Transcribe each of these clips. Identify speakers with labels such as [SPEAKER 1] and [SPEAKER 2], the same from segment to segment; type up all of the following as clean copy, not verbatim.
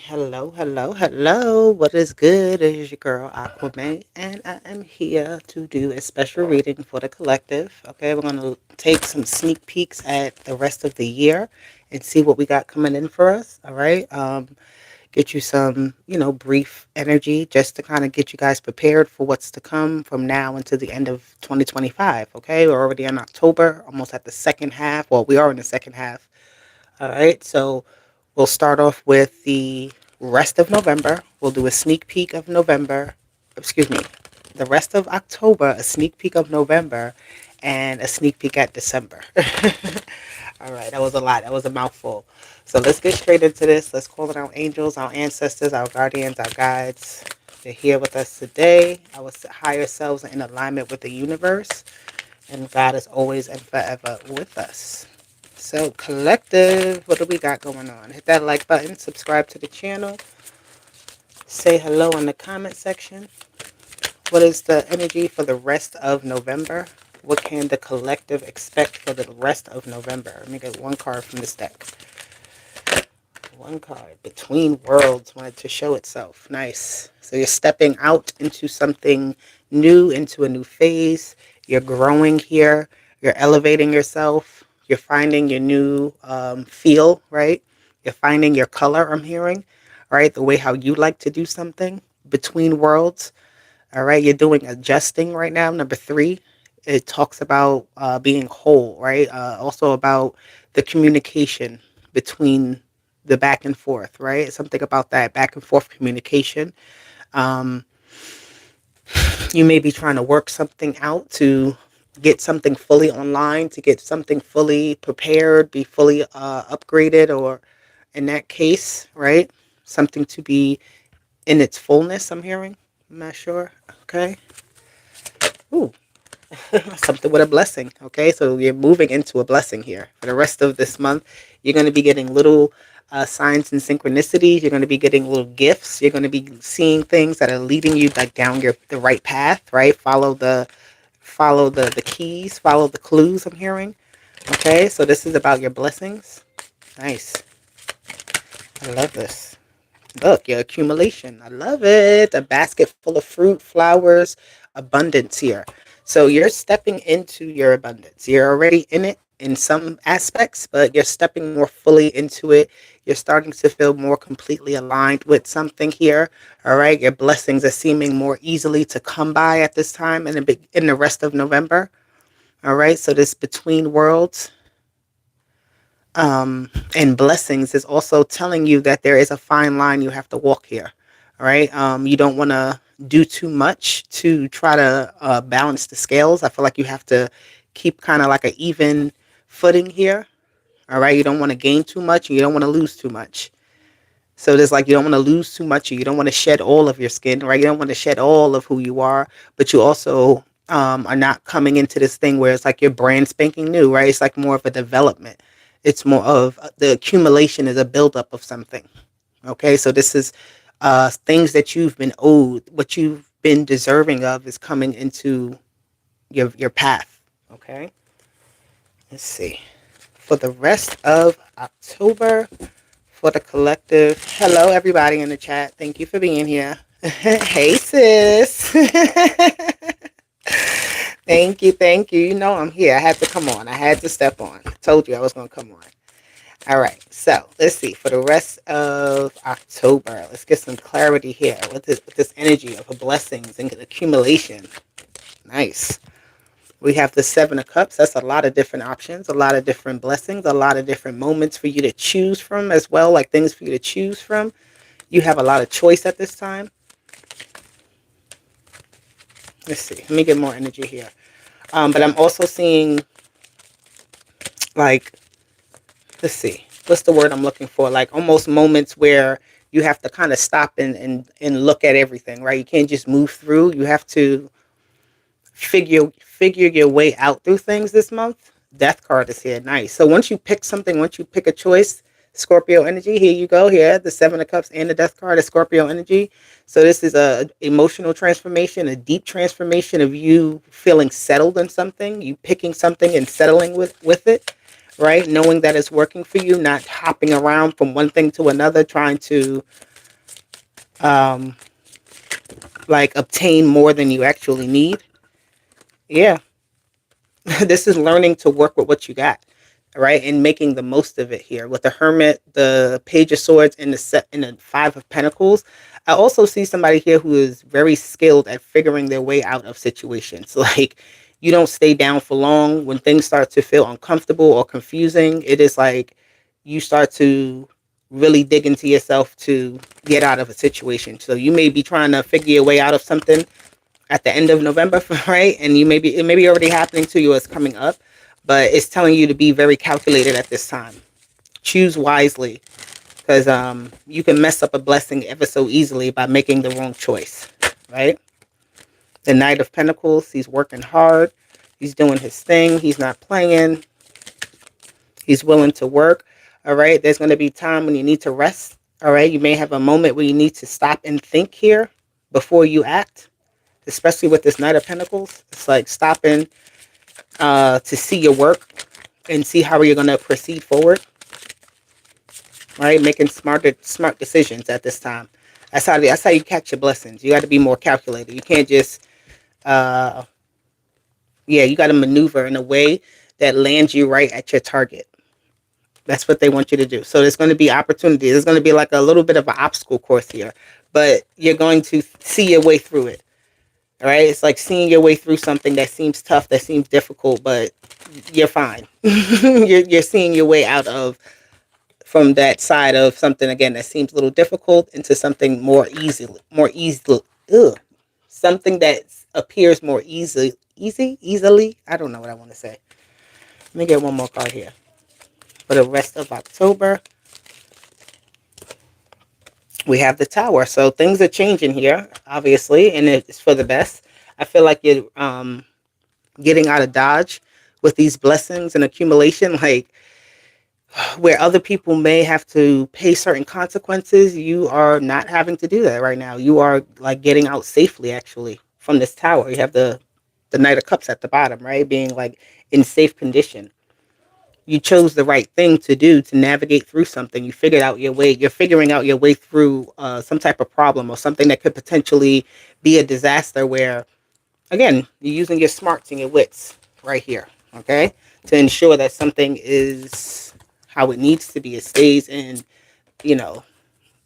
[SPEAKER 1] Hello, hello, hello. What is good? It is your girl Aquaman, and I am here to do a special reading for the collective. Okay, we're going to take some sneak peeks at the rest of the year and see what we got coming in for us. All right, get you some, brief energy just to kind of get you guys prepared for what's to come from now until the end of 2025. Okay, we're already in October, almost at the second half. Well, we are in the second half. All right, so we'll start off with the rest of November. We'll do a sneak peek of November. Excuse me, the rest of October, a sneak peek of November, and a sneak peek at December. All right, that was a lot. That was a mouthful. So let's get straight into this. Let's call in our angels, our ancestors, our guardians, our guides. They're here with us today. Our higher selves are in alignment with the universe, and God is always and forever with us. So, collective, what do we got going on? Hit that like button, subscribe to the channel, say hello in the comment section. What is the energy for the rest of November? What can the collective expect for the rest of November? Let me get one card from this deck. One card. Between Worlds wanted to show itself. Nice. So you're stepping out into something new, into a new phase. You're growing here. You're elevating yourself. You're finding your new feel, right? You're finding your color, I'm hearing, right? The way how you like to do something. Between Worlds. All right. You're doing adjusting right now. Number 3. It talks about being whole, right? Also about the communication between the back and forth, right? Something about that back and forth communication. Um, you may be trying to work something out to get something fully online, to get something fully prepared, be fully upgraded, or in that case, right? Something to be in its fullness, I'm hearing. I'm not sure. Okay. Ooh, something with a blessing. Okay, so you're moving into a blessing here for the rest of this month. You're going to be getting little signs and synchronicities. You're going to be getting little gifts. You're going to be seeing things that are leading you like down the right path, right? Follow the keys, follow the clues, I'm hearing. Okay, so this is about your blessings. Nice. I love this. Look, your accumulation. I love it. A basket full of fruit, flowers, abundance here. So you're stepping into your abundance. You're already in it in some aspects, but you're stepping more fully into it. You're starting to feel more completely aligned with something here. All right. Your blessings are seeming more easily to come by at this time and in the rest of November. All right. So this between worlds and blessings is also telling you that there is a fine line you have to walk here. All right. You don't want to do too much to try to balance the scales. I feel like you have to keep kind of like an even footing here. All right. You don't want to gain too much and you don't want to lose too much. So there's like you don't want to lose too much. You don't want to shed all of your skin, right? You don't want to shed all of who you are, but you also are not coming into this thing where it's like you're brand spanking new, right? It's like more of a development. It's more of the accumulation is a buildup of something. Okay, so this is things that you've been owed, what you've been deserving of is coming into your path. Okay, let's see. For the rest of October, for the collective. Hello, everybody in the chat. Thank you for being here. Hey, sis. Thank you, thank you. You know I'm here. I had to come on. I had to step on. I told you I was going to come on. All right, so let's see. For the rest of October, let's get some clarity here with this energy of blessings and accumulation. Nice. We have the 7 of Cups. That's a lot of different options, a lot of different blessings, a lot of different moments for you to choose from as well, like things for you to choose from. You have a lot of choice at this time. Let's see. Let me get more energy here. But I'm also seeing, like, let's see. What's the word I'm looking for? Like almost moments where you have to kind of stop and look at everything, right? You can't just move through. You have to figure your way out through things this month. Death card is here. Nice. So once you pick something, once you pick a choice, Scorpio energy, here you go. Here, the 7 of Cups and the Death card is Scorpio energy. So this is a emotional transformation, a deep transformation of you feeling settled in something, you picking something and settling with it, right? Knowing that it's working for you, not hopping around from one thing to another, trying to um, like obtain more than you actually need. Yeah, this is learning to work with what you got, right, and making the most of it here with the Hermit, the Page of Swords, and the Five of Pentacles. I also see somebody here who is very skilled at figuring their way out of situations. Like, you don't stay down for long when things start to feel uncomfortable or confusing. It is like you start to really dig into yourself to get out of a situation. So you may be trying to figure your way out of something at the end of November, right? And it may be already happening to you as coming up, but it's telling you to be very calculated at this time. Choose wisely, because you can mess up a blessing ever so easily by making the wrong choice, right? The Knight of Pentacles, he's working hard. He's doing his thing. He's not playing. He's willing to work. All right. There's going to be time when you need to rest. All right. You may have a moment where you need to stop and think here before you act, especially with this Knight of Pentacles. It's like stopping to see your work and see how you're going to proceed forward. Right, making smart decisions at this time. That's how you catch your blessings. You got to be more calculated. You can't just you got to maneuver in a way that lands you right at your target. That's what they want you to do. So there's going to be opportunity. There's going to be like a little bit of an obstacle course here, but you're going to see your way through it. All right, it's like seeing your way through something that seems tough, that seems difficult, but you're fine. You're seeing your way out of from that side of something again that seems a little difficult into something more easily, something that appears more easily. I don't know what I want to say. Let me get one more card here for the rest of October. We have the Tower, so things are changing here, obviously, and it's for the best. I feel like you're getting out of dodge with these blessings and accumulation, like where other people may have to pay certain consequences. You are not having to do that right now. You are like getting out safely, actually, from this Tower. You have the Knight of Cups at the bottom, right, being like in safe condition. You chose the right thing to do to navigate through something. You figured out your way. You're figuring out your way through some type of problem or something that could potentially be a disaster where, again, you're using your smarts and your wits right here, okay, to ensure that something is how it needs to be. It stays in, you know,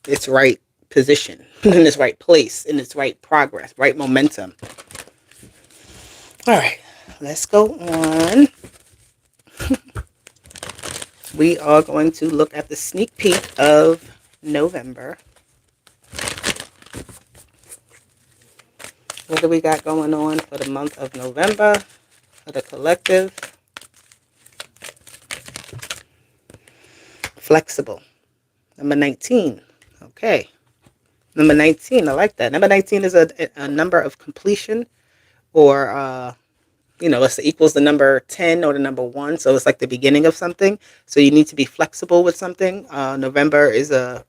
[SPEAKER 1] its right position, in its right place, in its right progress, right momentum. All right, let's go on. We are going to look at the sneak peek of November. What do we got going on for the month of November for the collective? Flexible. Number 19. Okay. Number 19. I like that. Number 19 is a number of completion, or it equals the number 10 or the number 1. So it's like the beginning of something. So you need to be flexible with something. November is that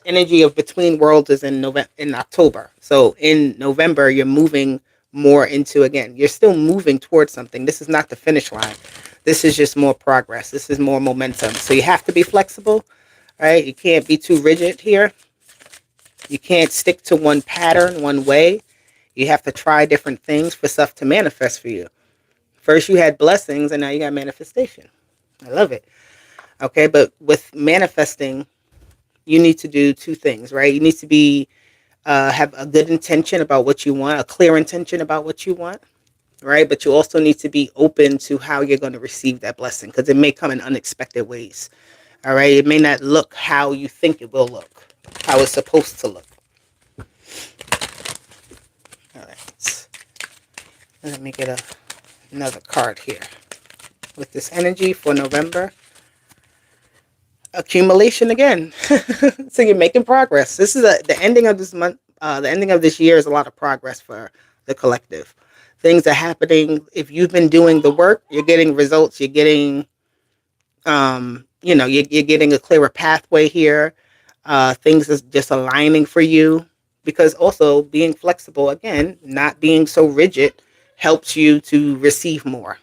[SPEAKER 1] energy of between worlds is in October. So in November, you're moving more into, again, you're still moving towards something. This is not the finish line. This is just more progress. This is more momentum. So you have to be flexible, right? You can't be too rigid here. You can't stick to one pattern, one way. You have to try different things for stuff to manifest for you. First you had blessings and now you got manifestation. I love it. Okay, but with manifesting, you need to do two things, right? You need to be have a good intention about what you want, a clear intention about what you want, right? But you also need to be open to how you're going to receive that blessing, because it may come in unexpected ways. All right, it may not look how you think it will look, how it's supposed to look. All right, let me get another card here with this energy for November. Accumulation again. So you're making progress. This is the ending of this month. The ending of this year is a lot of progress for the collective. Things are happening. If you've been doing the work, you're getting results. You're getting, you're getting a clearer pathway here. Things is just aligning for you, because also being flexible, again, not being so rigid, helps you to receive more.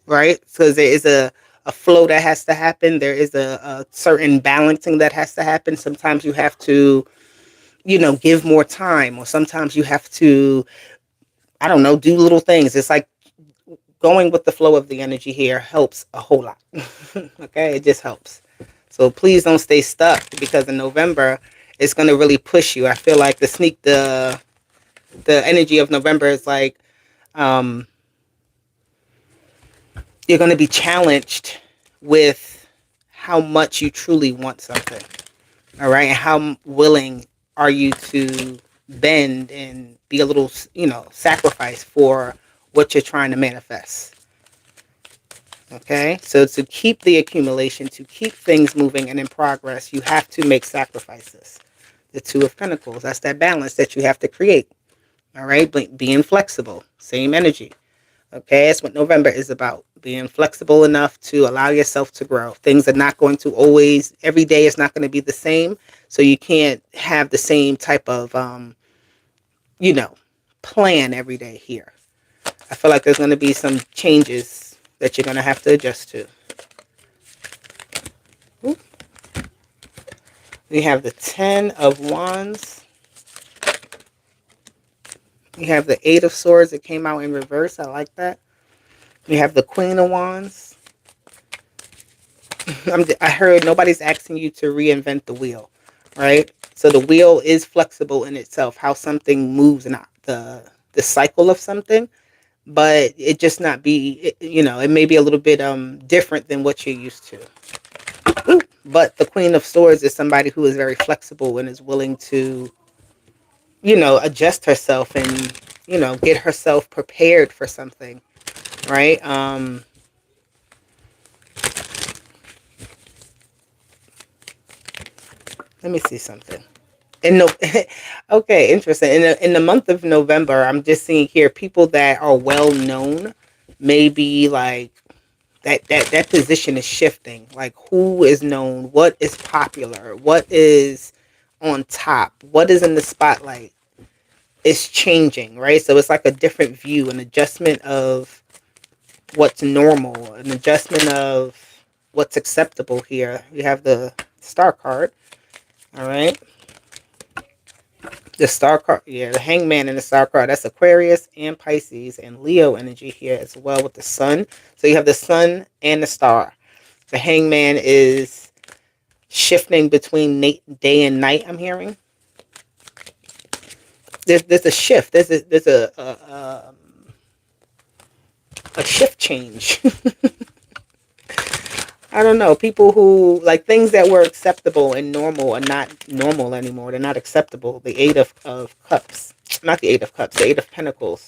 [SPEAKER 1] Right? So there is a a flow that has to happen. There is a certain balancing that has to happen. Sometimes you have to, give more time, or sometimes you have to, I don't know, do little things. It's like going with the flow of the energy here helps a whole lot. Okay, it just helps. So please don't stay stuck, because in November it's going to really push you. I feel like the energy of November is like, um, you're going to be challenged with how much you truly want something. All right, and how willing are you to bend and be a little, sacrifice for what you're trying to manifest. Okay, so to keep the accumulation, to keep things moving and in progress, you have to make sacrifices. The Two of Pentacles, that's that balance that you have to create. All right, but being flexible, same energy. Okay, that's what November is about. Being flexible enough to allow yourself to grow. Things are not going to always, every day is not going to be the same. So you can't have the same type of, you know, plan every day here. I feel like there's going to be some changes that you're going to have to adjust to. Ooh. We have the Ten of Wands. We have the Eight of Swords that came out in reverse. I like that. We have the Queen of Wands. I heard nobody's asking you to reinvent the wheel, right? So the wheel is flexible in itself, how something moves, not the cycle of something, but it just not be, it may be a little bit different than what you're used to. Ooh. But the Queen of Swords is somebody who is very flexible and is willing to, adjust herself and, get herself prepared for something, right? Let me see something. No, okay, interesting. In the month of November, I'm just seeing here people that are well known, maybe like that position is shifting. Like who is known, what is popular, what is on top, what is in the spotlight. It's changing, right? So it's like a different view, an adjustment of what's normal, an adjustment of what's acceptable here. You have the Star card, all right? The Star card, yeah, the Hangman and the Star card. That's Aquarius and Pisces and Leo energy here as well with the Sun. So you have the Sun and the Star. The Hangman is shifting between day and night, I'm hearing. There's a shift. There's a shift change. I don't know. People who, like, things that were acceptable and normal are not normal anymore. They're not acceptable. The Eight of Cups. Not the Eight of Cups. The Eight of Pentacles.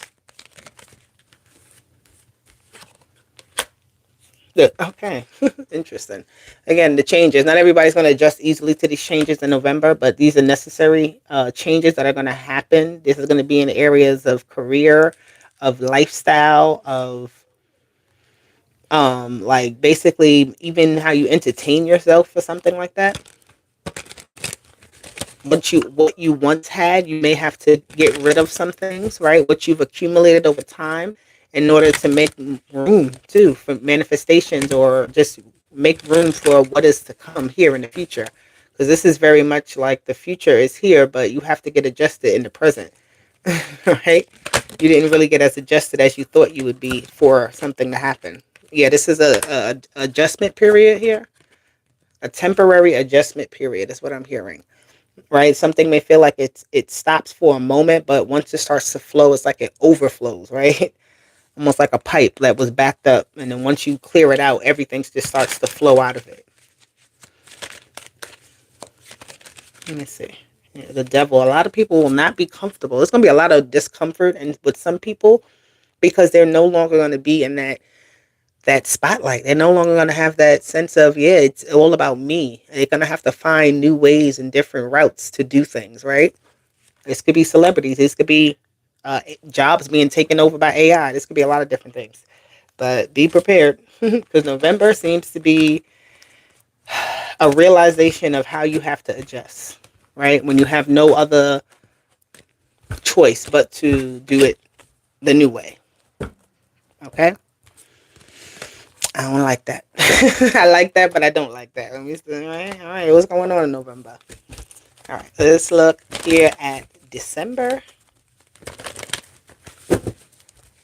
[SPEAKER 1] Okay. Interesting. Again, the changes. Not everybody's going to adjust easily to these changes in November, but these are necessary changes that are going to happen. This is going to be in areas of career, of lifestyle, of like basically even how you entertain yourself or something like that. What you once had, you may have to get rid of some things, right? What you've accumulated over time in order to make room too for manifestations, or just make room for what is to come here in the future. Because this is very much like the future is here, but you have to get adjusted in the present. Right? You didn't really get as adjusted as you thought you would be for something to happen. Yeah, this is a adjustment period here. A temporary adjustment period is what I'm hearing. Right? Something may feel like it stops for a moment, but once it starts to flow, it's like it overflows, right? Almost like a pipe that was backed up, and then once you clear it out, everything just starts to flow out of it. Let me see. Yeah, the Devil. A lot of people will not be comfortable. There's going to be a lot of discomfort and with some people, because they're no longer going to be in that spotlight. They're no longer going to have that sense of, yeah, it's all about me. They're going to have to find new ways and different routes to do things, right? This could be celebrities. This could be jobs being taken over by AI. This could be a lot of different things. But be prepared, because November seems to be a realization of how you have to adjust, right? When you have no other choice but to do it the new way. Okay? I don't like that. I like that, but I don't like that. Let me see. All right, what's going on in November? All right, let's look here at December.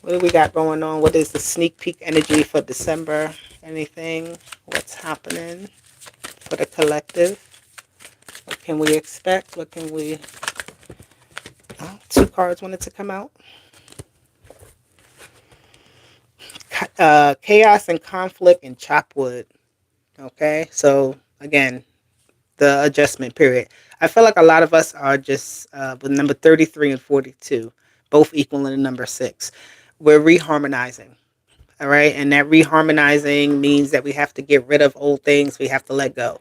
[SPEAKER 1] What do we got going on? What is the sneak peek energy for December? Anything? What's happening for the collective? What can we expect? What can we... Oh, two cards wanted to come out. Chaos and conflict and chop wood. Okay, so again, the adjustment period. I feel like a lot of us are just with number 33 and 42, both equaling the number 6. We're reharmonizing. All right. And that reharmonizing means that we have to get rid of old things. We have to let go.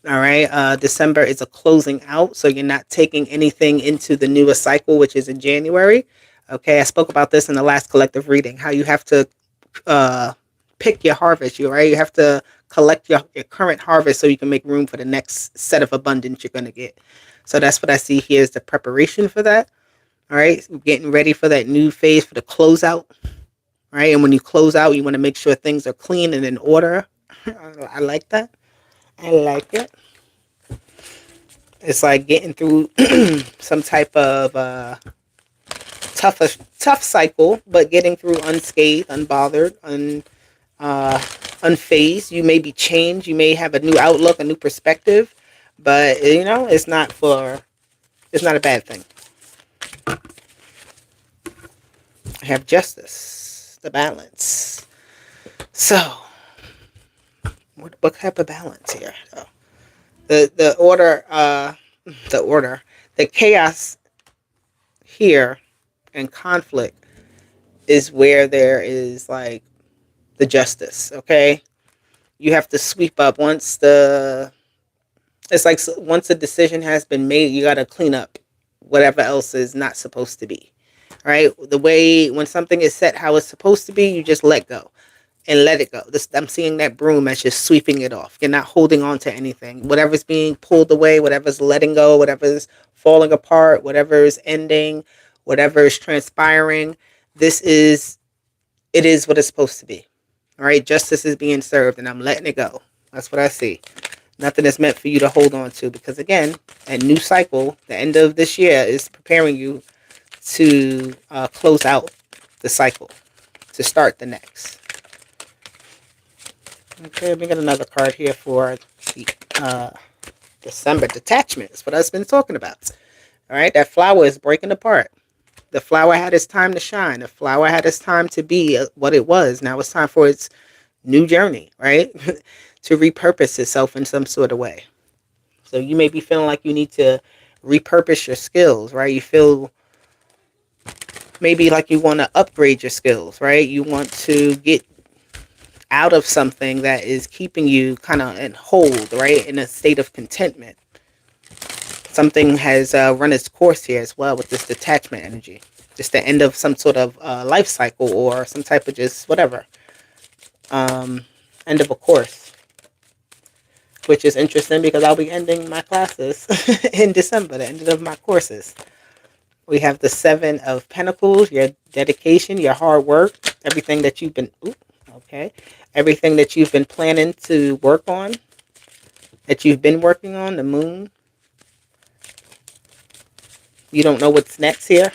[SPEAKER 1] All right. December is a closing out. So you're not taking anything into the newest cycle, which is in January. Okay. I spoke about this in the last collective reading, how you have to uh, pick your harvest. You have to collect your current harvest so you can make room for the next set of abundance you're going to get. So that's what I see here is the preparation for that. All right. Getting ready for that new phase for the closeout. Right. And when you close out, you want to make sure things are clean and in order. I like that. I like it. It's like getting through some type of tough cycle, but getting through unscathed, unbothered, unfazed. You may be changed. You may have a new outlook, a new perspective, but it's not a bad thing. I have justice, the balance. So, what type of balance here? Oh. The order, the chaos here and conflict is where there is like the justice. Okay, you have to sweep up once the decision has been made. You got to clean up whatever else is not supposed to be. Right, the way when something is set how it's supposed to be, you just let go. And let it go. I'm seeing that broom as just sweeping it off. You're not holding on to anything. Whatever's being pulled away, whatever's letting go, whatever's falling apart, whatever's ending, whatever is transpiring, it is what it's supposed to be. All right, justice is being served, and I'm letting it go. That's what I see. Nothing is meant for you to hold on to because, again, a new cycle, the end of this year, is preparing you to close out the cycle, to start the next. Okay, we got another card here for the December detachment. That's what I've been talking about. All right, that flower is breaking apart. The flower had its time to shine. The flower had its time to be what it was. Now it's time for its new journey, right? To repurpose itself in some sort of way. So you may be feeling like you need to repurpose your skills, right? You feel maybe like you want to upgrade your skills, right? You want to get out of something that is keeping you kind of in hold, right? In a state of contentment. Something has run its course here as well with this detachment energy. Just the end of some sort of life cycle or some type of just whatever. End of a course. Which is interesting because I'll be ending my classes in December, the end of my courses. We have the 7 of Pentacles, your dedication, your hard work, everything that you've been... Everything that you've been planning to work on, that you've been working on, the moon. You don't know what's next here,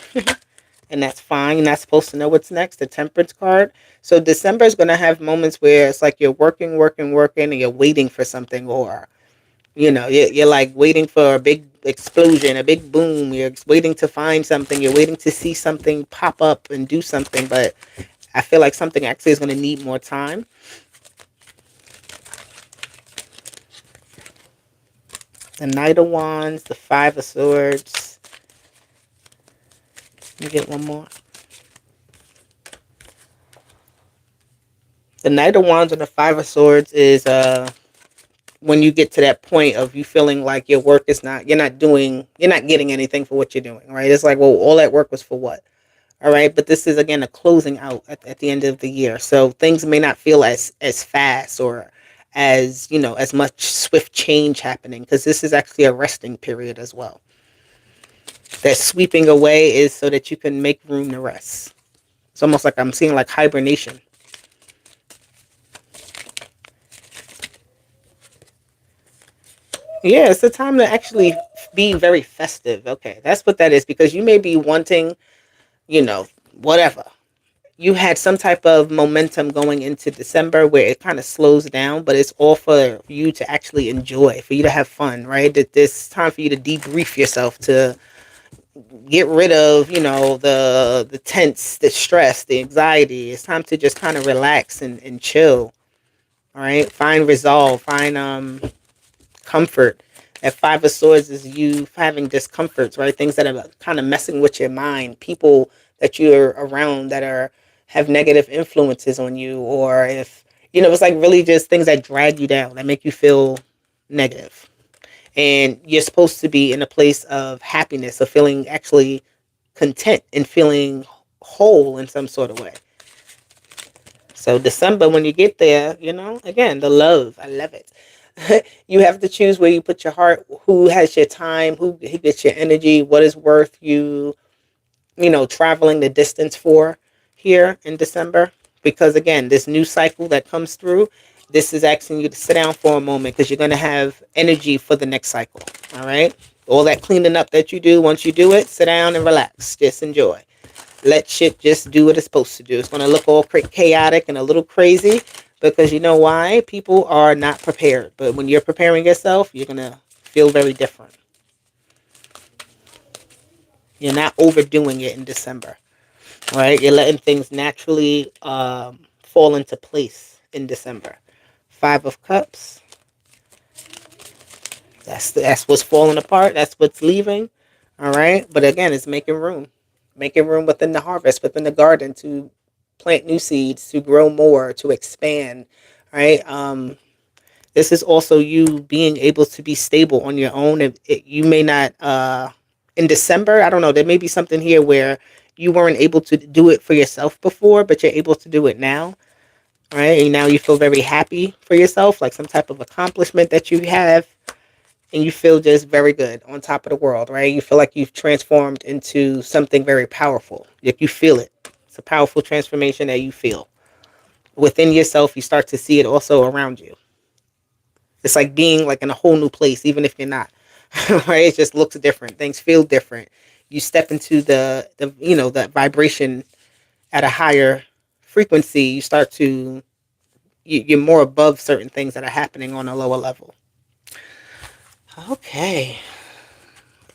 [SPEAKER 1] and that's fine. You're not supposed to know what's next, the Temperance card. So December is going to have moments where it's like you're working, and you're waiting for something, or, you're like waiting for a big explosion, a big boom. You're waiting to find something. You're waiting to see something pop up and do something, but I feel like something actually is going to need more time. The Knight of Wands, the 5 of Swords. Let me get one more. The Knight of Wands and the 5 of Swords is when you get to that point of you feeling like your work is you're not getting anything for what you're doing, right? It's like, well, all that work was for what? All right, but this is, again, a closing out at the end of the year. So things may not feel as fast or as, as much swift change happening, because this is actually a resting period as well. That sweeping away is so that you can make room to rest. It's almost like I'm seeing like hibernation. Yeah, it's a time to actually be very festive. Okay, that's what that is because you may be wanting, whatever. You had some type of momentum going into December where it kind of slows down, but it's all for you to actually enjoy, for you to have fun, right? That this time for you to debrief yourself, to get rid of, the tense, the stress, the anxiety. It's time to just kind of relax and chill. All right, find resolve, find comfort. At Five of Swords is you having discomforts, right? Things that are kind of messing with your mind. People that you're around that are have negative influences on you, or if it's like really just things that drag you down, that make you feel negative. And you're supposed to be in a place of happiness, of feeling actually content and feeling whole in some sort of way. So December, when you get there, again, the love, I love it. You have to choose where you put your heart, who has your time, who gets your energy, what is worth you, traveling the distance for here in December. Because again, this new cycle that comes through, this is asking you to sit down for a moment because you're going to have energy for the next cycle. All right. All that cleaning up that you do, once you do it, sit down and relax. Just enjoy. Let shit just do what it's supposed to do. It's going to look all chaotic and a little crazy because you know why? People are not prepared. But when you're preparing yourself, you're going to feel very different. You're not overdoing it in December, right? You're letting things naturally fall into place in December. Five of Cups. That's what's falling apart. That's what's leaving. All right. But again, it's making room within the harvest, within the garden to plant new seeds, to grow more, to expand. Right. This is also you being able to be stable on your own. You may not, in December, I don't know, there may be something here where you weren't able to do it for yourself before, but you're able to do it now. Right. And now you feel very happy for yourself, like some type of accomplishment that you have, and you feel just very good on top of the world, right? You feel like you've transformed into something very powerful. Like you feel it. It's a powerful transformation that you feel within yourself. You start to see it also around you. It's like being like in a whole new place, even if you're not, right? It just looks different. Things feel different. You step into that vibration at a higher frequency. You start to, you're more above certain things that are happening on a lower level. Okay.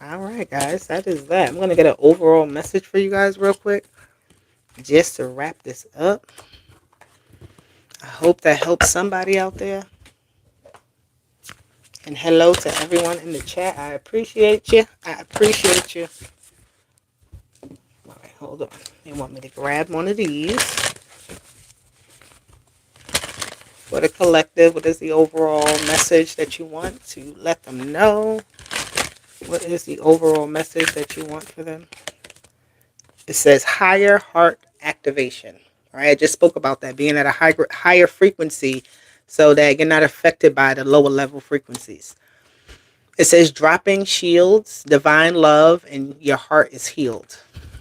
[SPEAKER 1] All right, guys, that is that. I'm going to get an overall message for you guys real quick just to wrap this up. I hope that helps somebody out there. And hello to everyone in the chat. I appreciate you. I appreciate you. All right, hold on. They want me to grab one of these for the collective. What is the overall message that you want to let them know? What is the overall message that you want for them? It says higher heart activation. All right, I just spoke about that, being at a higher frequency so that you're not affected by the lower level frequencies. It says dropping shields, divine love, and your heart is healed.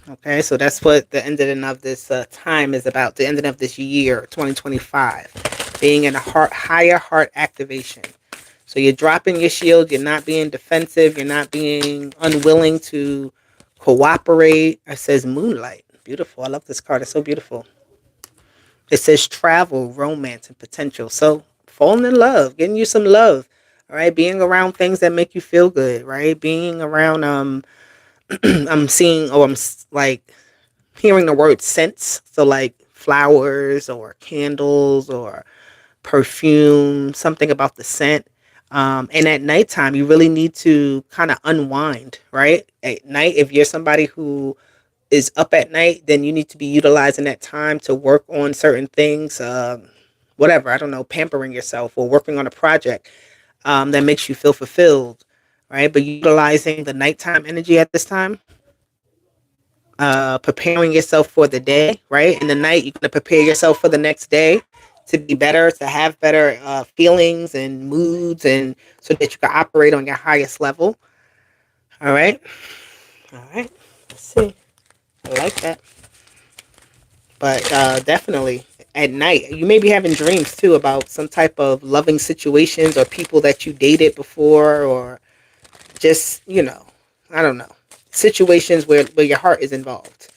[SPEAKER 1] Okay, so that's what the ending of this time is about, the ending of this year, 2025, being in a higher heart activation. So you're dropping your shield, you're not being defensive, you're not being unwilling to cooperate. It says moonlight. Beautiful. I love this card. It's so beautiful. It says travel, romance, and potential. So falling in love, getting you some love. All right. Being around things that make you feel good, right? Being around I'm seeing like hearing the word scents. So like flowers or candles or perfume, something about the scent. And at nighttime, you really need to kind of unwind, right? At night, if you're somebody who is up at night, then you need to be utilizing that time to work on certain things, whatever, I don't know, pampering yourself or working on a project that makes you feel fulfilled, right? But utilizing the nighttime energy at this time, preparing yourself for the day, right? In the night, you're going to prepare yourself for the next day to be better, to have better feelings and moods, and so that you can operate on your highest level. All right. All right. Let's see. I like that. But definitely, at night. You may be having dreams too about some type of loving situations or people that you dated before, or just, I don't know, situations where your heart is involved.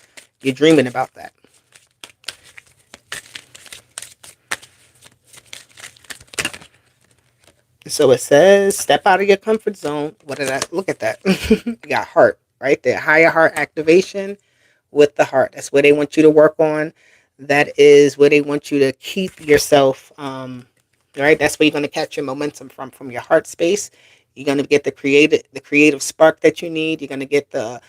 [SPEAKER 1] You're dreaming about that. So it says, step out of your comfort zone. What did I look at that? You got heart right there. Higher heart activation with the heart. That's where they want you to work on. That is where they want you to keep yourself. Right. That's where you're going to catch your momentum from your heart space. You're going to get the creative spark that you need. You're going to get the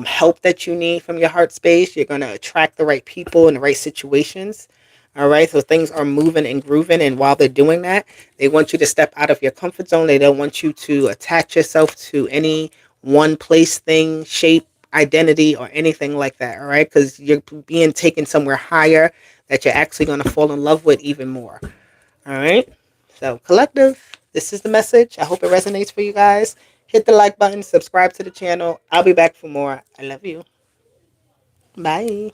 [SPEAKER 1] help that you need from your heart space. You're going to attract the right people in the right situations. All right, so things are moving and grooving, and while they're doing that, they want you to step out of your comfort zone. They don't want you to attach yourself to any one place, thing, shape, identity, or anything like that. All right, because you're being taken somewhere higher that you're actually going to fall in love with even more. All right, so collective, this is the message. I hope it resonates for you guys. Hit the like button, subscribe to the channel. I'll be back for more. I love you. Bye.